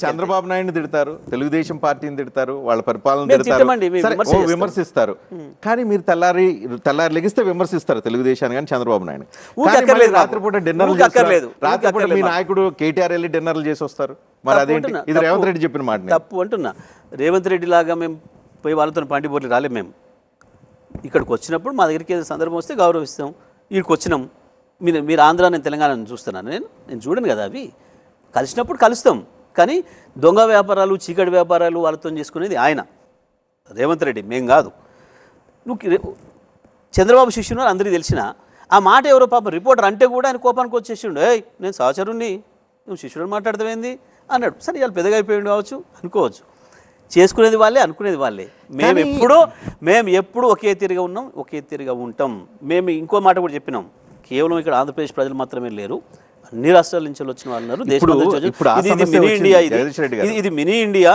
చంద్రబాబు నాయుడు తిడతారు, తెలుగుదేశం పార్టీని తిడతారు, వాళ్ళ పరిపాలన తిడతారు, విమర్శిస్తారు. కానీ మీరు తెల్లారి లెగిస్తే విమర్శిస్తారు తెలుగుదేశాన్ని కానీ చంద్రబాబు నాయుడు. రాత్రిపూట డిన్నర్లు చేస్తారు, రాత్రిపూట మీ నాయకుడు కేటీఆర్ వెళ్ళి డిన్నర్లు చేసి వస్తారు. మరి అదేంటి? ఇది రేవంత్ రెడ్డి చెప్పిన మాట. తప్పు అంటున్నా. రేవంత్ రెడ్డి లాగా మేము పోయి వాళ్ళతో పాండిపోట్లు రాలేము. మేము ఇక్కడికి వచ్చినప్పుడు మా దగ్గరికి ఏదో సందర్భం వస్తే గౌరవిస్తాం. ఇక్కడికి వచ్చినాం. మీరు ఆంధ్ర, నేను తెలంగాణను చూస్తున్నాను. నేను చూడను కదా. అవి కలిసినప్పుడు కలుస్తాం. కానీ దొంగ వ్యాపారాలు, చీకటి వ్యాపారాలు వాళ్ళతో చేసుకునేది ఆయన రేవంత్ రెడ్డి, మేం కాదు. నువ్వు చంద్రబాబు శిష్యుడు అందరికీ తెలిసిన ఆ మాట ఎవరో పాపం రిపోర్టర్ అంటే కూడా ఆయన కోపానికి వచ్చేసిండు. నేను సహచరుణ్ణి, నువ్వు శిష్యుడు మాట్లాడతావేంది అన్నాడు. సరే ఇవాళ పెద్దగా అయిపోయింది కావచ్చు, అనుకోవచ్చు. చేసుకునేది వాళ్ళే, అనుకునేది వాళ్ళే. మేము ఎప్పుడు ఒకే తీరుగా ఉన్నాం, ఒకే తీరుగా ఉంటాం. మేము ఇంకో మాట కూడా చెప్పినాం. కేవలం ఇక్కడ ఆంధ్రప్రదేశ్ ప్రజలు మాత్రమే లేరు, అన్ని రాష్ట్రాల నుంచి వచ్చిన వాళ్ళు ఉన్నారు. దేశం ఇది మినీ ఇండియా, ఇది మినీ ఇండియా.